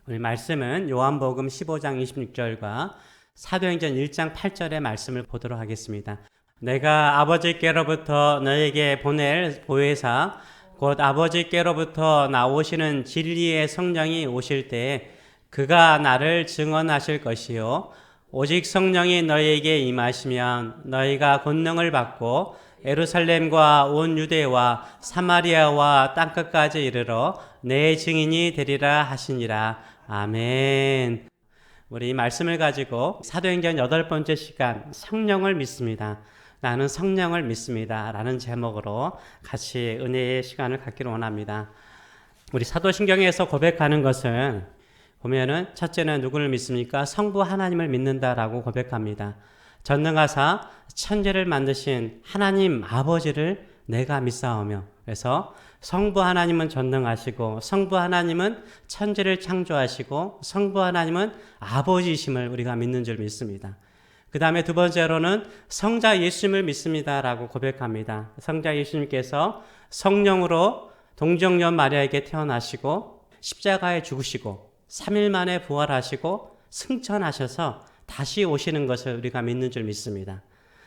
우리 말씀은 요한복음 15장 26절과 사도행전 1장 8절의 말씀을 보도록 하겠습니다. 내가 아버지께로부터 너에게 보낼 보혜사 곧 아버지께로부터 나오시는 진리의 성령이 오실 때에 그가 나를 증언하실 것이요 오직 성령이 너희에게 임하시면 너희가 권능을 받고 예루살렘과 온 유대와 사마리아와 땅끝까지 이르러 내 증인이 되리라 하시니라. 아멘. 우리 이 말씀을 가지고 사도행전 8번째 시간 성령을 믿습니다. 나는 성령을 믿습니다. 라는 제목으로 같이 은혜의 시간을 갖기를 원합니다. 우리 사도신경에서 고백하는 것은 보면은 첫째는 누구를 믿습니까? 성부 하나님을 믿는다라고 고백합니다. 전능하사 천지를 만드신 하나님 아버지를 내가 믿사오며, 그래서 성부 하나님은 전능하시고 성부 하나님은 천지를 창조하시고 성부 하나님은 아버지이심을 우리가 믿는 줄 믿습니다. 그 다음에 두 번째로는 성자 예수님을 믿습니다라고 고백합니다. 성자 예수님께서 성령으로 동정녀 마리아에게 태어나시고 십자가에 죽으시고 3일 만에 부활하시고 승천하셔서 다시 오시는 것을 우리가 믿는 줄 믿습니다.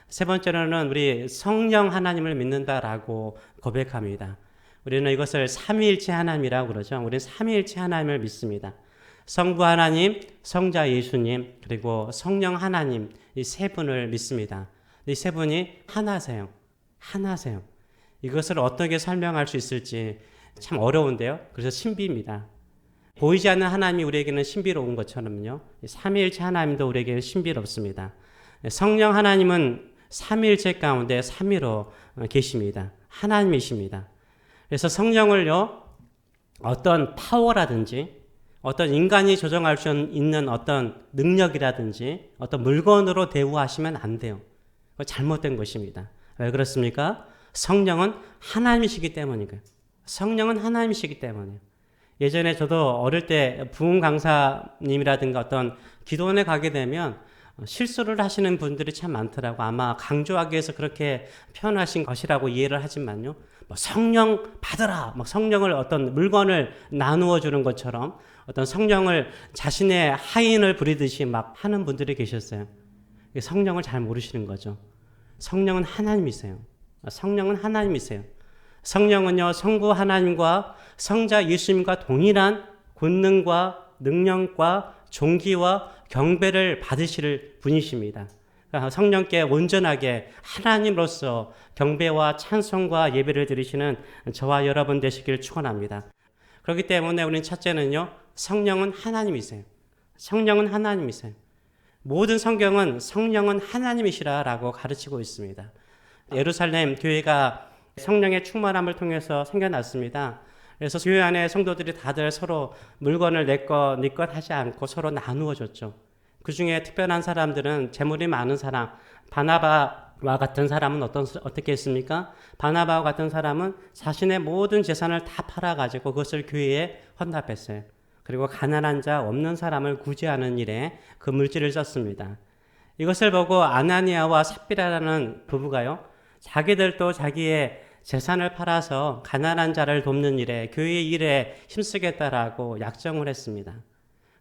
세 번째로는 우리 성령 하나님을 믿는다라고 고백합니다. 우리는 이것을 삼위일체 하나님이라고 그러죠. 우리는 삼위일체 하나님을 믿습니다. 성부 하나님, 성자 예수님, 그리고 성령 하나님, 이 세 분을 믿습니다. 이 세 분이 하나세요. 하나세요. 이것을 어떻게 설명할 수 있을지 참 어려운데요. 그래서 신비입니다. 보이지 않는 하나님이 우리에게는 신비로운 것처럼요. 삼위일체 하나님도 우리에게 신비롭습니다. 성령 하나님은 삼위일체 가운데 삼위로 계십니다. 하나님이십니다. 그래서 성령을요, 어떤 파워라든지 어떤 인간이 조정할 수 있는 어떤 능력이라든지 어떤 물건으로 대우하시면 안 돼요. 잘못된 것입니다. 왜 그렇습니까? 성령은 하나님이시기 때문이고요. 성령은 하나님이시기 때문이에요. 예전에 저도 어릴 때 부흥 강사님이라든가 어떤 기도원에 가게 되면 실수를 하시는 분들이 참 많더라고. 아마 강조하기 위해서 그렇게 표현하신 것이라고 이해를 하지만요. 성령 받으라. 성령을 어떤 물건을 나누어 주는 것처럼 어떤 성령을 자신의 하인을 부리듯이 막 하는 분들이 계셨어요. 성령을 잘 모르시는 거죠. 성령은 하나님이세요. 성령은 하나님이세요. 성령은요, 성부 하나님과 성자 예수님과 동일한 권능과 능력과 존귀와 경배를 받으실 분이십니다. 성령께 온전하게 하나님으로서 경배와 찬송과 예배를 드리시는 저와 여러분 되시길 축원합니다. 그렇기 때문에 우리는 첫째는요, 성령은 하나님이세요. 성령은 하나님이세요. 모든 성경은 성령은 하나님이시라라고 가르치고 있습니다. 예루살렘 교회가 성령의 충만함을 통해서 생겨났습니다. 그래서 교회 안에 성도들이 다들 서로 물건을 내 것, 네 것 하지 않고 서로 나누어 줬죠. 그 중에 특별한 사람들은 재물이 많은 사람, 바나바와 같은 사람은 어떻게 했습니까? 바나바와 같은 사람은 자신의 모든 재산을 다 팔아가지고 그것을 교회에 헌납했어요. 그리고 가난한 자, 없는 사람을 구제하는 일에 그 물질을 썼습니다. 이것을 보고 아나니아와 삽비라라는 부부가요, 자기들도 자기의 재산을 팔아서 가난한 자를 돕는 일에, 교회 일에 힘쓰겠다라고 약정을 했습니다.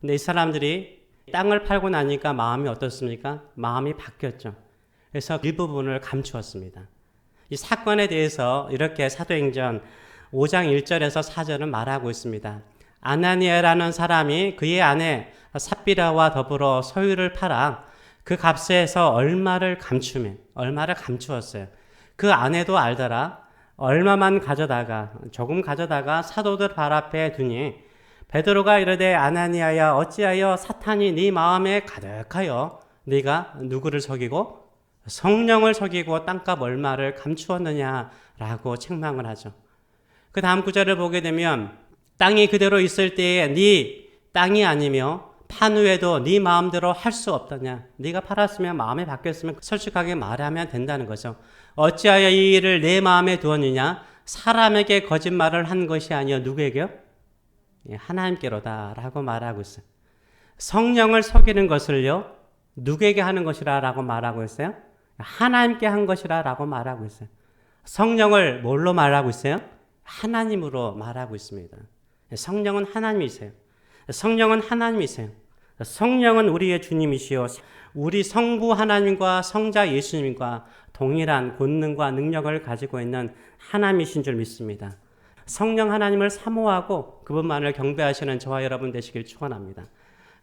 근데 이 사람들이 땅을 팔고 나니까 마음이 어떻습니까? 마음이 바뀌었죠. 그래서 일부분을 감추었습니다. 이 사건에 대해서 이렇게 사도행전 5장 1절에서 4절은 말하고 있습니다. 아나니아라는 사람이 그의 아내 삽비라와 더불어 소유를 팔아 그 값에서 얼마를 감추었어요. 그 아내도 알더라. 얼마만 가져다가, 조금 가져다가 사도들 발 앞에 두니 베드로가 이르되 아나니아야 어찌하여 사탄이 네 마음에 가득하여 네가 누구를 속이고 성령을 속이고 땅값 얼마를 감추었느냐라고 책망을 하죠. 그 다음 구절을 보게 되면 땅이 그대로 있을 때에 네 땅이 아니며 판 후에도 네 마음대로 할 수 없더냐. 네가 팔았으면 마음이 바뀌었으면 솔직하게 말하면 된다는 거죠. 어찌하여 이 일을 내 마음에 두었느냐? 사람에게 거짓말을 한 것이 아니여 누구에게요? 하나님께로다 라고 말하고 있어요. 성령을 속이는 것을요, 누구에게 하는 것이라 라고 말하고 있어요? 하나님께 한 것이라 라고 말하고 있어요. 성령을 뭘로 말하고 있어요? 하나님으로 말하고 있습니다. 성령은 하나님이세요. 성령은 하나님이세요. 성령은 우리의 주님이시요 우리 성부 하나님과 성자 예수님과 동일한 권능과 능력을 가지고 있는 하나님이신 줄 믿습니다. 성령 하나님을 사모하고 그분만을 경배하시는 저와 여러분 되시길 축원합니다.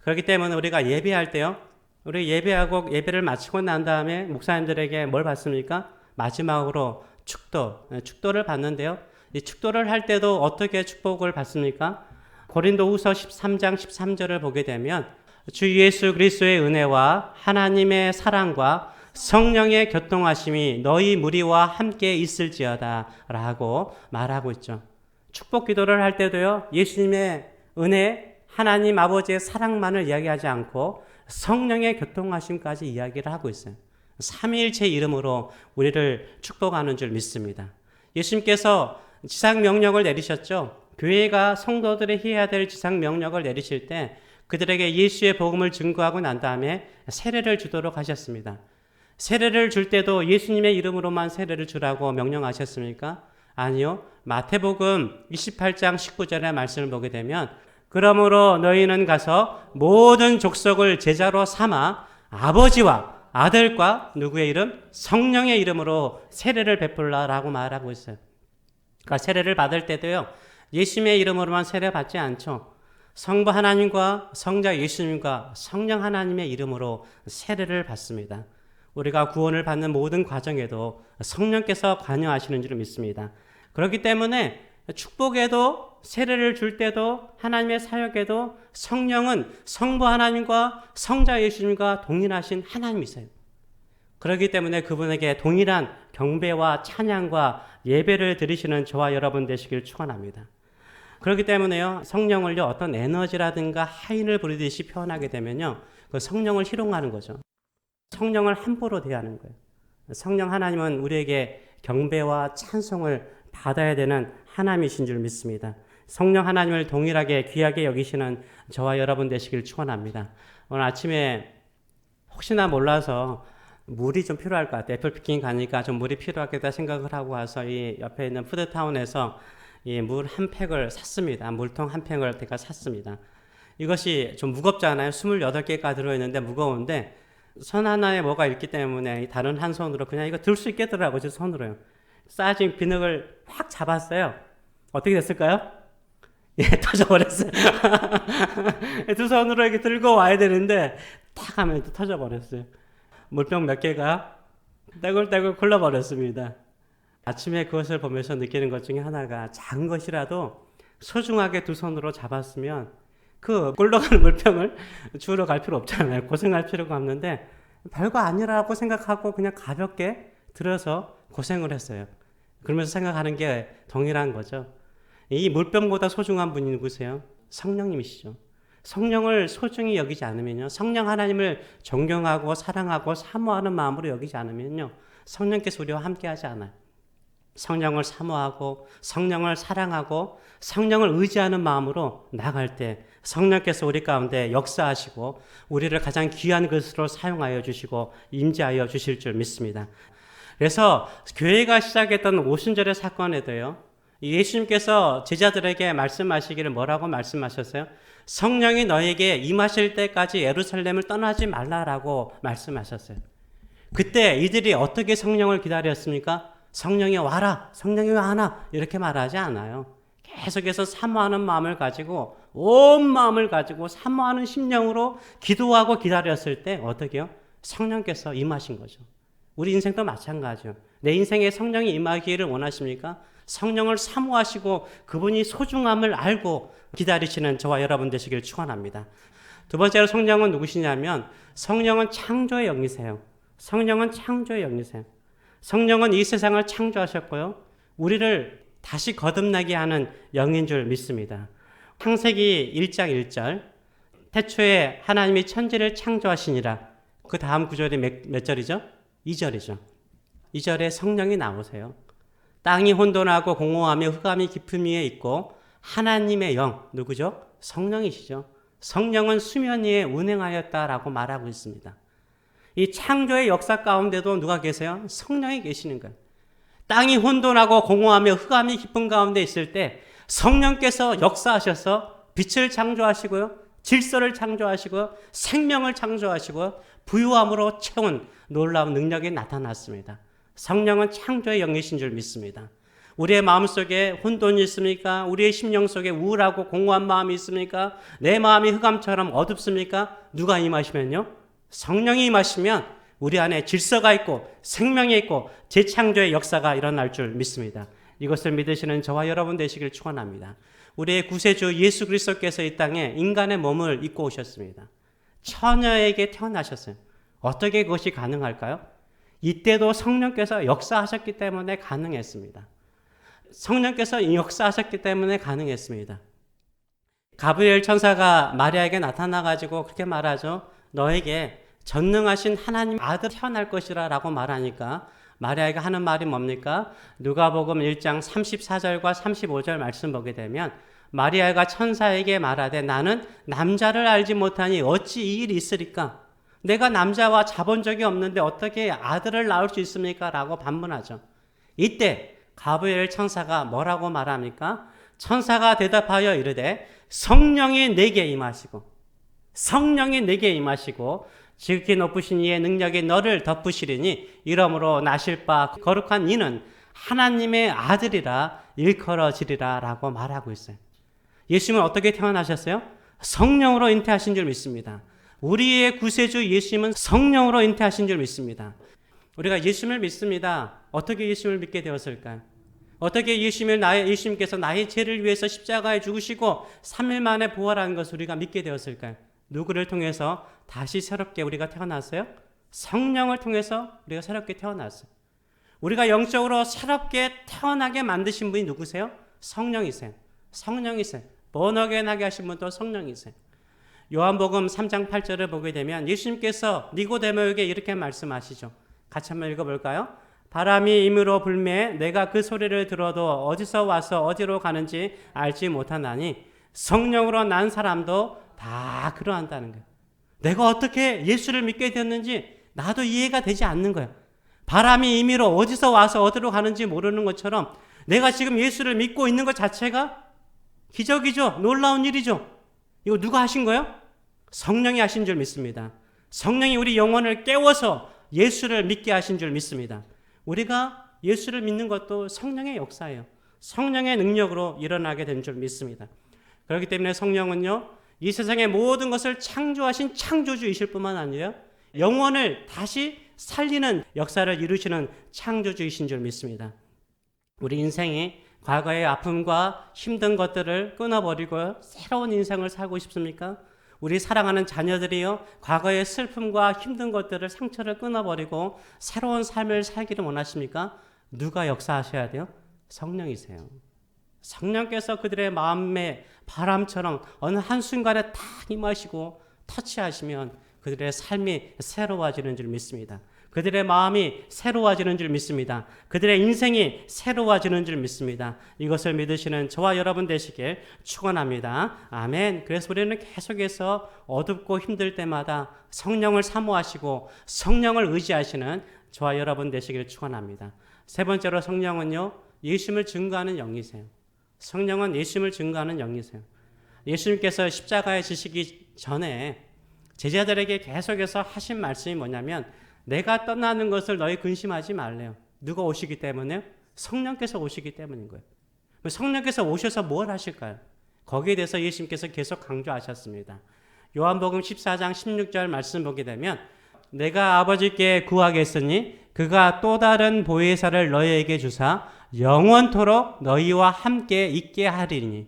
그렇기 때문에 우리가 예배할 때요, 우리 예배하고 예배를 마치고 난 다음에 목사님들에게 뭘 받습니까? 마지막으로 축도를 받는데요. 이 축도를 할 때도 어떻게 축복을 받습니까? 고린도후서 13장 13절을 보게 되면 주 예수 그리스도의 은혜와 하나님의 사랑과 성령의 교통하심이 너희 무리와 함께 있을지어다 라고 말하고 있죠. 축복 기도를 할 때도요, 예수님의 은혜, 하나님 아버지의 사랑만을 이야기하지 않고 성령의 교통하심까지 이야기를 하고 있어요. 삼위일체 이름으로 우리를 축복하는 줄 믿습니다. 예수님께서 지상 명령을 내리셨죠. 교회가 성도들이 해야 될 지상 명령을 내리실 때 그들에게 예수의 복음을 증거하고 난 다음에 세례를 주도록 하셨습니다. 세례를 줄 때도 예수님의 이름으로만 세례를 주라고 명령하셨습니까? 아니요. 마태복음 28장 19절의 말씀을 보게 되면 그러므로 너희는 가서 모든 족속을 제자로 삼아 아버지와 아들과 누구의 이름? 성령의 이름으로 세례를 베풀라라고 말하고 있어요. 그러니까 세례를 받을 때도요, 예수님의 이름으로만 세례 받지 않죠. 성부 하나님과 성자 예수님과 성령 하나님의 이름으로 세례를 받습니다. 우리가 구원을 받는 모든 과정에도 성령께서 관여하시는 줄 믿습니다. 그렇기 때문에 축복에도 세례를 줄 때도 하나님의 사역에도 성령은 성부 하나님과 성자 예수님과 동일하신 하나님이세요. 그렇기 때문에 그분에게 동일한 경배와 찬양과 예배를 드리시는 저와 여러분 되시길 축원합니다. 그렇기 때문에요, 성령을요, 어떤 에너지라든가 하인을 부리듯이 표현하게 되면요, 그 성령을 희롱하는 거죠. 성령을 함부로 대하는 거예요. 성령 하나님은 우리에게 경배와 찬송을 받아야 되는 하나님이신 줄 믿습니다. 성령 하나님을 동일하게 귀하게 여기시는 저와 여러분 되시길 축원합니다. 오늘 아침에 혹시나 몰라서 물이 좀 필요할 것 같아요. 애플피킹 가니까 좀 물이 필요하겠다 생각을 하고 와서 이 옆에 있는 푸드타운에서 이 물 한 팩을 샀습니다. 물통 한 팩을 제가 샀습니다. 이것이 좀 무겁잖아요. 28개가 들어있는데 무거운데 손 하나에 뭐가 있기 때문에 다른 한 손으로 그냥 이거 들 수 있겠더라고요. 제 손으로요. 싸진 비늘을 확 잡았어요. 어떻게 됐을까요? 예, 터져버렸어요. 두 손으로 이렇게 들고 와야 되는데 탁 하면 또 터져버렸어요. 물병 몇 개가 떼굴떼굴 굴러버렸습니다. 아침에 그것을 보면서 느끼는 것 중에 하나가 작은 것이라도 소중하게 두 손으로 잡았으면 그 굴러가는 물병을 주우러 갈 필요 없잖아요. 고생할 필요가 없는데 별거 아니라고 생각하고 그냥 가볍게 들어서 고생을 했어요. 그러면서 생각하는 게 동일한 거죠. 이 물병보다 소중한 분이 누구세요? 성령님이시죠. 성령을 소중히 여기지 않으면요, 성령 하나님을 존경하고 사랑하고 사모하는 마음으로 여기지 않으면요, 성령께서 우리와 함께 하지 않아요. 성령을 사모하고 성령을 사랑하고 성령을 의지하는 마음으로 나갈 때 성령께서 우리 가운데 역사하시고 우리를 가장 귀한 것으로 사용하여 주시고 임재하여 주실 줄 믿습니다. 그래서 교회가 시작했던 오순절의 사건에도요, 예수님께서 제자들에게 말씀하시기를 뭐라고 말씀하셨어요? 성령이 너에게 임하실 때까지 예루살렘을 떠나지 말라라고 말씀하셨어요. 그때 이들이 어떻게 성령을 기다렸습니까? 성령이 와라, 성령이 왜 안 와? 이렇게 말하지 않아요. 계속해서 사모하는 마음을 가지고 온 마음을 가지고 사모하는 심령으로 기도하고 기다렸을 때 어떻게 해요? 성령께서 임하신 거죠. 우리 인생도 마찬가지죠. 내 인생에 성령이 임하기를 원하십니까? 성령을 사모하시고 그분이 소중함을 알고 기다리시는 저와 여러분 되시길 축원합니다. 두 번째로 성령은 누구시냐면 성령은 창조의 영이세요. 성령은 창조의 영이세요. 성령은 이 세상을 창조하셨고요, 우리를 다시 거듭나게 하는 영인 줄 믿습니다. 창세기 1장 1절 태초에 하나님이 천지를 창조하시니라. 그 다음 구절이 몇 절이죠? 2절이죠. 2절에 성령이 나오세요. 땅이 혼돈하고 공허하며 흑암이 깊음 위에 있고 하나님의 영, 누구죠? 성령이시죠. 성령은 수면 위에 운행하였다라고 말하고 있습니다. 이 창조의 역사 가운데도 누가 계세요? 성령이 계시는 거예요. 땅이 혼돈하고 공허하며 흑암이 깊은 가운데 있을 때 성령께서 역사하셔서 빛을 창조하시고요, 질서를 창조하시고 생명을 창조하시고 부유함으로 채운 놀라운 능력이 나타났습니다. 성령은 창조의 영이신 줄 믿습니다. 우리의 마음속에 혼돈이 있습니까? 우리의 심령 속에 우울하고 공허한 마음이 있습니까? 내 마음이 흑암처럼 어둡습니까? 누가 임하시면요? 성령이 임하시면 우리 안에 질서가 있고 생명이 있고 재창조의 역사가 일어날 줄 믿습니다. 이것을 믿으시는 저와 여러분 되시길 축원합니다. 우리의 구세주 예수 그리스도께서 이 땅에 인간의 몸을 입고 오셨습니다. 처녀에게 태어나셨어요. 어떻게 그것이 가능할까요? 이때도 성령께서 역사하셨기 때문에 가능했습니다. 성령께서 역사하셨기 때문에 가능했습니다. 가브리엘 천사가 마리아에게 나타나가지고 그렇게 말하죠. 너에게 전능하신 하나님 아들 태어날 것이라 라고 말하니까 마리아가 하는 말이 뭡니까? 누가복음 1장 34절과 35절 말씀 보게 되면 마리아가 천사에게 말하되 나는 남자를 알지 못하니 어찌 이 일이 있으리까? 내가 남자와 자본 적이 없는데 어떻게 아들을 낳을 수 있습니까? 라고 반문하죠. 이때 가브리엘 천사가 뭐라고 말합니까? 천사가 대답하여 이르되 성령이 내게 임하시고 지극히 높으신 이의 능력이 너를 덮으시리니 이러므로 나실 바 거룩한 이는 하나님의 아들이라 일컬어지리라 라고 말하고 있어요. 예수님은 어떻게 태어나셨어요? 성령으로 잉태하신 줄 믿습니다. 우리의 구세주 예수님은 성령으로 잉태하신 줄 믿습니다. 우리가 예수님을 믿습니다. 어떻게 예수님을 믿게 되었을까요? 어떻게 예수님께서 나의 죄를 위해서 십자가에 죽으시고 3일 만에 부활한 것을 우리가 믿게 되었을까요? 누구를 통해서 다시 새롭게 우리가 태어났어요? 성령을 통해서 우리가 새롭게 태어났어요. 우리가 영적으로 새롭게 태어나게 만드신 분이 누구세요? 성령이세요. 번어게나게 하신 분도 성령이세요. 요한복음 3장 8절을 보게 되면 예수님께서 니고데모에게 이렇게 말씀하시죠. 같이 한번 읽어볼까요? 바람이 임으로 불매 내가 그 소리를 들어도 어디서 와서 어디로 가는지 알지 못하나니 성령으로 난 사람도 다 그러한다는 거예요. 내가 어떻게 예수를 믿게 됐는지 나도 이해가 되지 않는 거예요. 바람이 임의로 어디서 와서 어디로 가는지 모르는 것처럼 내가 지금 예수를 믿고 있는 것 자체가 기적이죠. 놀라운 일이죠. 이거 누가 하신 거예요? 성령이 하신 줄 믿습니다. 성령이 우리 영혼을 깨워서 예수를 믿게 하신 줄 믿습니다. 우리가 예수를 믿는 것도 성령의 역사예요. 성령의 능력으로 일어나게 된 줄 믿습니다. 그렇기 때문에 성령은요, 이 세상의 모든 것을 창조하신 창조주이실 뿐만 아니라 영혼을 다시 살리는 역사를 이루시는 창조주이신 줄 믿습니다. 우리 인생이 과거의 아픔과 힘든 것들을 끊어버리고 새로운 인생을 살고 싶습니까? 우리 사랑하는 자녀들이요, 과거의 슬픔과 힘든 것들을 상처를 끊어버리고 새로운 삶을 살기를 원하십니까? 누가 역사하셔야 돼요? 성령이세요. 성령께서 그들의 마음의 바람처럼 어느 한순간에 딱 임하시고 터치하시면 그들의 삶이 새로워지는 줄 믿습니다. 그들의 마음이 새로워지는 줄 믿습니다. 그들의 인생이 새로워지는 줄 믿습니다. 이것을 믿으시는 저와 여러분 되시길 축원합니다. 아멘. 그래서 우리는 계속해서 어둡고 힘들 때마다 성령을 사모하시고 성령을 의지하시는 저와 여러분 되시길 축원합니다. 세 번째로 성령은요, 예수님을 증거하는 영이세요. 성령은 예수님을 증거하는 영이세요. 예수님께서 십자가에 지시기 전에 제자들에게 계속해서 하신 말씀이 뭐냐면 내가 떠나는 것을 너희 근심하지 말래요. 누가 오시기 때문에요? 성령께서 오시기 때문인 거예요. 성령께서 오셔서 뭘 하실까요? 거기에 대해서 예수님께서 계속 강조하셨습니다. 요한복음 14장 16절 말씀 보게 되면 내가 아버지께 구하겠으니 그가 또 다른 보혜사를 너희에게 주사 영원토록 너희와 함께 있게 하리니.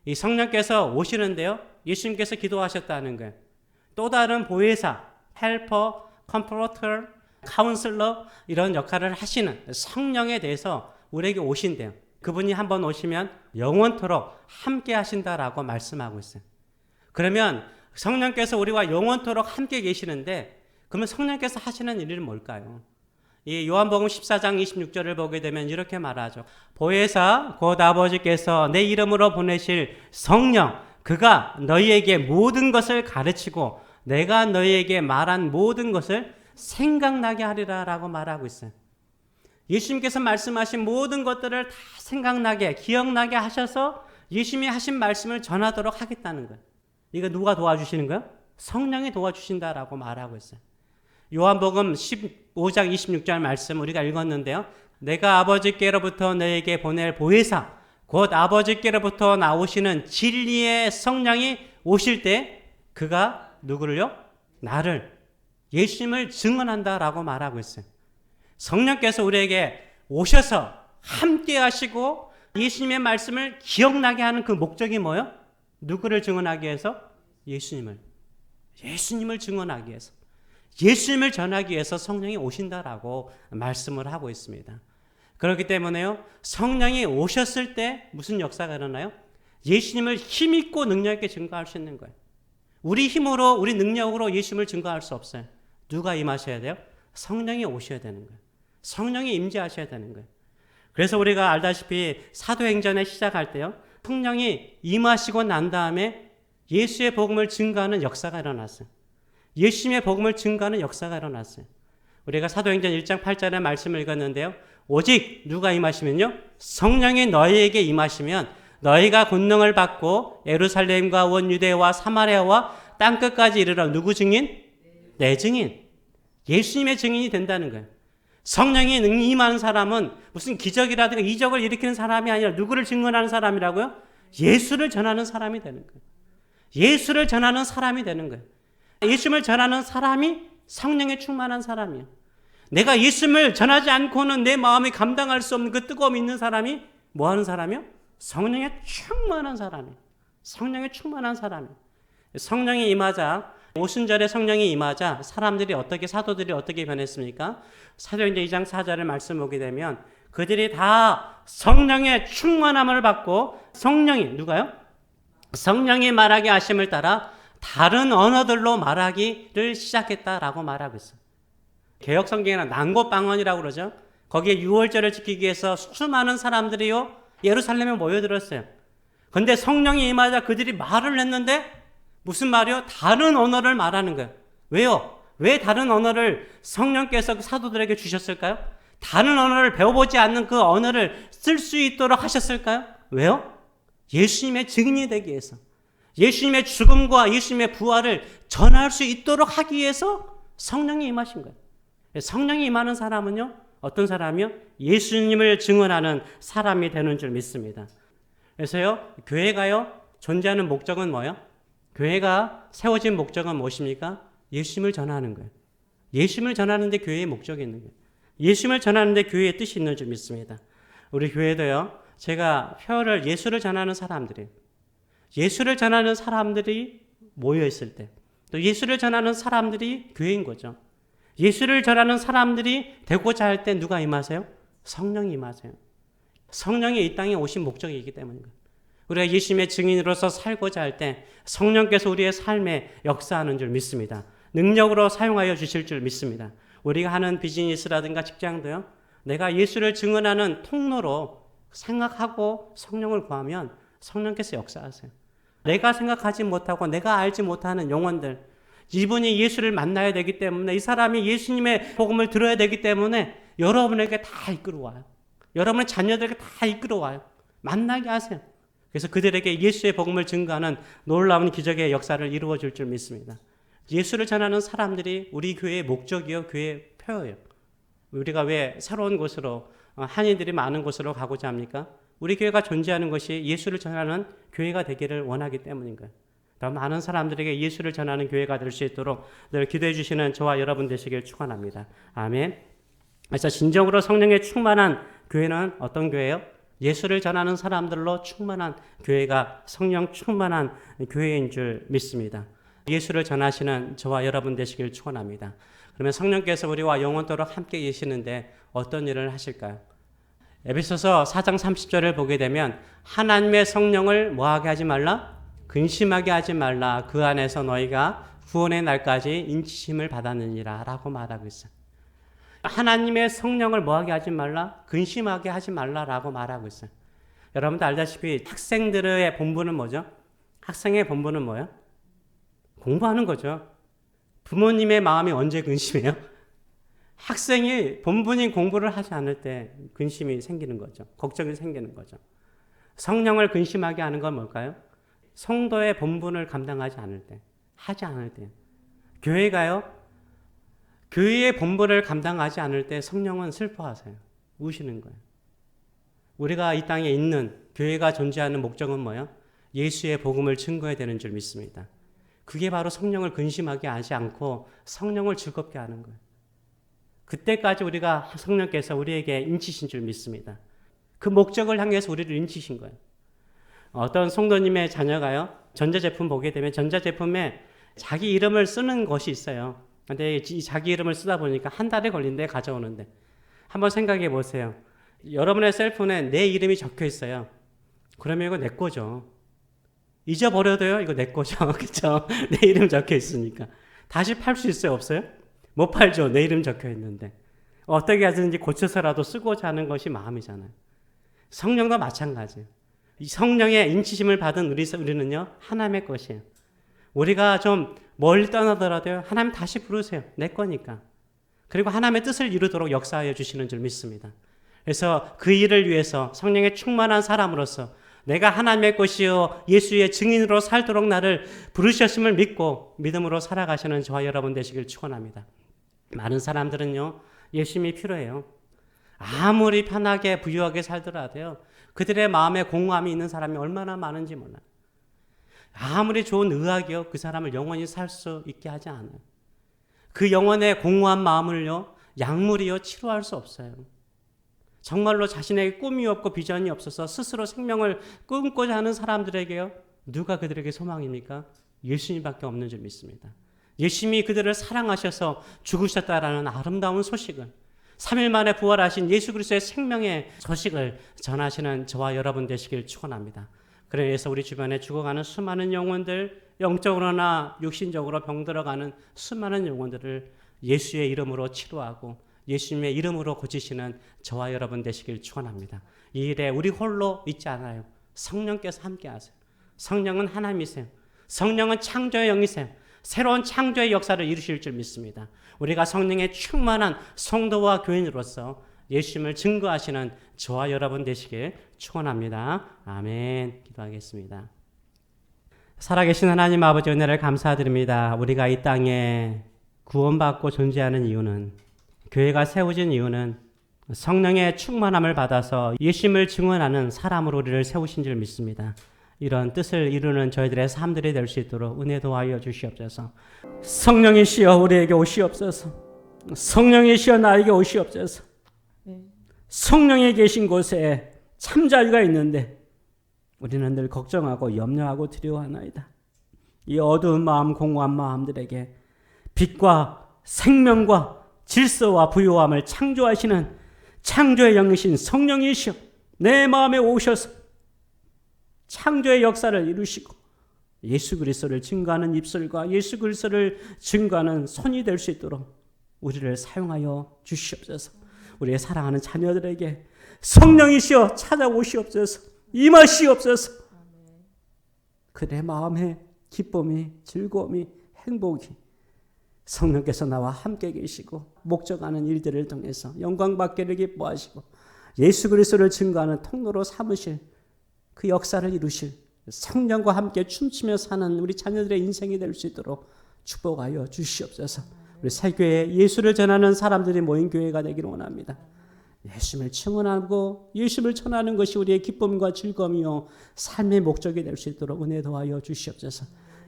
이 성령께서 오시는데요, 예수님께서 기도하셨다는 거예요. 또 다른 보혜사, 헬퍼, 컴포터러, 카운슬러 이런 역할을 하시는 성령에 대해서 우리에게 오신대요. 그분이 한번 오시면 영원토록 함께 하신다라고 말씀하고 있어요. 그러면 성령께서 우리와 영원토록 함께 계시는데 그러면 성령께서 하시는 일은 뭘까요? 이 요한복음 14장 26절을 보게 되면 이렇게 말하죠. 보혜사 곧 아버지께서 내 이름으로 보내실 성령, 그가 너희에게 모든 것을 가르치고 내가 너희에게 말한 모든 것을 생각나게 하리라 라고 말하고 있어요. 예수님께서 말씀하신 모든 것들을 다 생각나게, 기억나게 하셔서 예수님이 하신 말씀을 전하도록 하겠다는 거예요. 이거 누가 도와주시는 거예요? 성령이 도와주신다라고 말하고 있어요. 요한복음 15장 26절 말씀 우리가 읽었는데요. 내가 아버지께로부터 너에게 보낼 보혜사 곧 아버지께로부터 나오시는 진리의 성령이 오실 때 그가 누구를요? 나를 예수님을 증언한다라고 말하고 있어요. 성령께서 우리에게 오셔서 함께 하시고 예수님의 말씀을 기억나게 하는 그 목적이 뭐예요? 누구를 증언하기 위해서? 예수님을 증언하기 위해서, 예수님을 전하기 위해서 성령이 오신다라고 말씀을 하고 있습니다. 그렇기 때문에요, 성령이 오셨을 때 무슨 역사가 일어나요? 예수님을 힘있고 능력 있게 증거할 수 있는 거예요. 우리 힘으로, 우리 능력으로 예수님을 증거할 수 없어요. 누가 임하셔야 돼요? 성령이 오셔야 되는 거예요. 성령이 임재하셔야 되는 거예요. 그래서 우리가 알다시피 사도행전에 시작할 때요, 성령이 임하시고 난 다음에 예수의 복음을 증거하는 역사가 일어났어요. 예수님의 복음을 증거하는 역사가 일어났어요. 우리가 사도행전 1장 8절의 말씀을 읽었는데요. 오직 누가 임하시면요, 성령이 너희에게 임하시면 너희가 권능을 받고 예루살렘과 온 유대와 사마리아와 땅끝까지 이르러 누구 증인? 내 증인. 예수님의 증인이 된다는 거예요. 성령이 임하는 사람은 무슨 기적이라든가 이적을 일으키는 사람이 아니라 누구를 증언하는 사람이라고요? 예수를 전하는 사람이 되는 거예요. 예수를 전하는 사람이 되는 거예요. 예수님을 전하는 사람이 성령에 충만한 사람이에요. 내가 예수님을 전하지 않고는 내 마음이 감당할 수 없는 그 뜨거움이 있는 사람이 뭐 하는 사람이요? 성령에 충만한 사람이에요. 성령에 충만한 사람이에요. 성령이 임하자, 오순절에 성령이 임하자 사람들이 어떻게, 사도들이 어떻게 변했습니까? 사도행전 2장 4절을 말씀 보게 되면 그들이 다 성령의 충만함을 받고 성령이, 누가요? 성령이 말하게 하심을 따라 다른 언어들로 말하기를 시작했다라고 말하고 있어요. 개역 성경에는 난고방언이라고 그러죠. 거기에 유월절을 지키기 위해서 수많은 사람들이요, 예루살렘에 모여들었어요. 그런데 성령이 임하자 그들이 말을 했는데 무슨 말이요? 다른 언어를 말하는 거예요. 왜요? 왜 다른 언어를 성령께서 사도들에게 주셨을까요? 다른 언어를 배워보지 않는 그 언어를 쓸 수 있도록 하셨을까요? 왜요? 예수님의 증인이 되기 위해서, 예수님의 죽음과 예수님의 부활을 전할 수 있도록 하기 위해서 성령이 임하신 거예요. 성령이 임하는 사람은요, 어떤 사람이요? 예수님을 증언하는 사람이 되는 줄 믿습니다. 그래서요, 교회가요, 존재하는 목적은 뭐예요? 교회가 세워진 목적은 무엇입니까? 예수님을 전하는 거예요. 예수님을 전하는데 교회의 목적이 있는 거예요. 예수님을 전하는데 교회의 뜻이 있는 줄 믿습니다. 우리 교회도요, 제가 표를 예수를 전하는 사람들이, 예수를 전하는 사람들이 모여있을 때, 또 예수를 전하는 사람들이 교회인 거죠. 예수를 전하는 사람들이 되고자 할 때 누가 임하세요? 성령이 임하세요. 성령이 이 땅에 오신 목적이기 때문인 거예요. 우리가 예수님의 증인으로서 살고자 할 때 성령께서 우리의 삶에 역사하는 줄 믿습니다. 능력으로 사용하여 주실 줄 믿습니다. 우리가 하는 비즈니스라든가 직장도요, 내가 예수를 증언하는 통로로 생각하고 성령을 구하면 성령께서 역사하세요. 내가 생각하지 못하고 내가 알지 못하는 영혼들, 이분이 예수를 만나야 되기 때문에, 이 사람이 예수님의 복음을 들어야 되기 때문에 여러분에게 다 이끌어와요. 여러분의 자녀들에게 다 이끌어와요. 만나게 하세요. 그래서 그들에게 예수의 복음을 증거하는 놀라운 기적의 역사를 이루어 줄 줄 믿습니다. 예수를 전하는 사람들이 우리 교회의 목적이요, 교회의 표예요. 우리가 왜 새로운 곳으로, 한인들이 많은 곳으로 가고자 합니까? 우리 교회가 존재하는 것이 예수를 전하는 교회가 되기를 원하기 때문인 거예요. 더 많은 사람들에게 예수를 전하는 교회가 될 수 있도록 늘 기도해 주시는 저와 여러분 되시길 축원합니다. 아멘. 그래서 진정으로 성령에 충만한 교회는 어떤 교회예요? 예수를 전하는 사람들로 충만한 교회가 성령 충만한 교회인 줄 믿습니다. 예수를 전하시는 저와 여러분 되시길 축원합니다. 그러면 성령께서 우리와 영원토록 함께 계시는데 어떤 일을 하실까요? 에베소서 4장 30절을 보게 되면 하나님의 성령을 뭐하게 하지 말라? 근심하게 하지 말라. 그 안에서 너희가 구원의 날까지 인치심을 받았느니라 라고 말하고 있어요. 하나님의 성령을 뭐하게 하지 말라? 근심하게 하지 말라라고 말하고 있어요. 여러분도 알다시피 학생들의 본분은 뭐죠? 학생의 본분은 뭐예요? 공부하는 거죠. 부모님의 마음이 언제 근심해요? 학생이 본분인 공부를 하지 않을 때 근심이 생기는 거죠. 걱정이 생기는 거죠. 성령을 근심하게 하는 건 뭘까요? 성도의 본분을 감당하지 않을 때, 하지 않을 때. 교회가요, 교회의 본분을 감당하지 않을 때 성령은 슬퍼하세요. 우시는 거예요. 우리가 이 땅에 있는 교회가 존재하는 목적은 뭐예요? 예수의 복음을 증거해야 되는 줄 믿습니다. 그게 바로 성령을 근심하게 하지 않고 성령을 즐겁게 하는 거예요. 그때까지 우리가 성령께서 우리에게 인치신 줄 믿습니다. 그 목적을 향해서 우리를 인치신 거예요. 어떤 성도님의 자녀가요, 전자제품 보게 되면 전자제품에 자기 이름을 쓰는 것이 있어요. 근데 이 자기 이름을 쓰다 보니까 한 달에 걸린대, 가져오는데. 한번 생각해 보세요. 여러분의 셀폰에 내 이름이 적혀 있어요. 그러면 이거 내 거죠. 잊어버려도요, 이거 내 거죠. 그쵸? 내 이름 적혀 있으니까. 다시 팔 수 있어요, 없어요? 못 팔죠. 내 이름 적혀 있는데. 어떻게 하든지 고쳐서라도 쓰고자 하는 것이 마음이잖아요. 성령도 마찬가지예요. 이 성령의 인치심을 받은 우리는요, 하나님의 것이에요. 우리가 좀 멀리 떠나더라도요, 하나님 다시 부르세요. 내 거니까. 그리고 하나님의 뜻을 이루도록 역사하여 주시는 줄 믿습니다. 그래서 그 일을 위해서 성령의 충만한 사람으로서 내가 하나님의 것이요 예수의 증인으로 살도록 나를 부르셨음을 믿고 믿음으로 살아가시는 저와 여러분 되시길 축원합니다. 많은 사람들은요, 예수님이 필요해요. 아무리 편하게 부유하게 살더라도요, 그들의 마음에 공허함이 있는 사람이 얼마나 많은지 몰라요. 아무리 좋은 의학이요, 그 사람을 영원히 살 수 있게 하지 않아요. 그 영혼의 공허한 마음을요, 약물이요, 치료할 수 없어요. 정말로 자신에게 꿈이 없고 비전이 없어서 스스로 생명을 끊고자 하는 사람들에게요, 누가 그들에게 소망입니까? 예수님밖에 없는 줄 믿습니다. 예수님이 그들을 사랑하셔서 죽으셨다라는 아름다운 소식을, 3일 만에 부활하신 예수 그리스도의 생명의 소식을 전하시는 저와 여러분 되시길 축원합니다. 그래서 우리 주변에 죽어가는 수많은 영혼들, 영적으로나 육신적으로 병들어가는 수많은 영혼들을 예수의 이름으로 치료하고 예수님의 이름으로 고치시는 저와 여러분 되시길 축원합니다. 이 일에 우리 홀로 있지 않아요. 성령께서 함께 하세요. 성령은 하나님이세요. 성령은 창조의 영이세요. 새로운 창조의 역사를 이루실 줄 믿습니다. 우리가 성령의 충만한 성도와 교인으로서 예수님을 증거하시는 저와 여러분 되시길 축원합니다. 아멘. 기도하겠습니다. 살아계신 하나님 아버지 은혜를 감사드립니다. 우리가 이 땅에 구원받고 존재하는 이유는, 교회가 세워진 이유는 성령의 충만함을 받아서 예수님을 증언하는 사람으로 우리를 세우신 줄 믿습니다. 이런 뜻을 이루는 저희들의 삶들이 될 수 있도록 은혜 도와여 주시옵소서. 성령이시여 우리에게 오시옵소서. 성령이시여 나에게 오시옵소서. 성령이 계신 곳에 참 자유가 있는데 우리는 늘 걱정하고 염려하고 두려워하나이다. 이 어두운 마음, 공허한 마음들에게 빛과 생명과 질서와 부요함을 창조하시는 창조의 영이신 성령이시여 내 마음에 오셔서 창조의 역사를 이루시고 예수 그리스도를 증거하는 입술과 예수 그리스도를 증거하는 손이 될 수 있도록 우리를 사용하여 주시옵소서. 우리의 사랑하는 자녀들에게 성령이시여 찾아오시옵소서. 임하시옵소서. 그들의 마음에 기쁨이, 즐거움이, 행복이 성령께서 나와 함께 계시고 목적하는 일들을 통해서 영광받기를 기뻐하시고 예수 그리스도를 증거하는 통로로 삼으실 그 역사를 이루실 성령과 함께 춤추며 사는 우리 자녀들의 인생이 될 수 있도록 축복하여 주시옵소서. 우리 새교회에 예수를 전하는 사람들이 모인 교회가 되기를 원합니다. 예수님을 증언하고 예수님을 전하는 것이 우리의 기쁨과 즐거움이요 삶의 목적이 될 수 있도록 은혜 도와여 주시옵소서.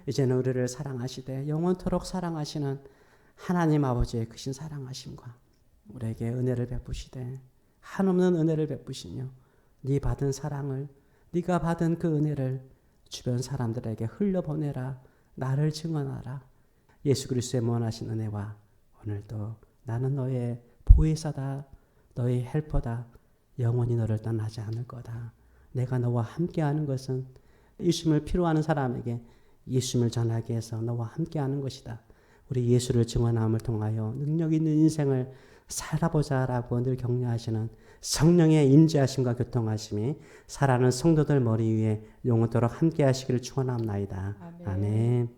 이제는 우리를 사랑하시되 영원토록 사랑하시는 하나님 아버지의 크신 사랑하심과 우리에게 은혜를 베푸시되 한없는 은혜를 베푸시며 네 받은 사랑을, 네가 받은 그 은혜를 주변 사람들에게 흘려보내라. 나를 증언하라. 예수 그리스도의 무한하신 은혜와 오늘도 나는 너의 보혜사다, 너의 헬퍼다, 영원히 너를 떠나지 않을 거다. 내가 너와 함께하는 것은 예수님을 필요하는 사람에게 예수님을 전하게 해서 너와 함께하는 것이다. 우리 예수를 증언함을 통하여 능력 있는 인생을 살아보자라고 늘 격려하시는 성령의 임재하심과 교통하심이 살아가는 성도들 머리 위에 영원토록 함께하시기를 축원합나이다. 아멘.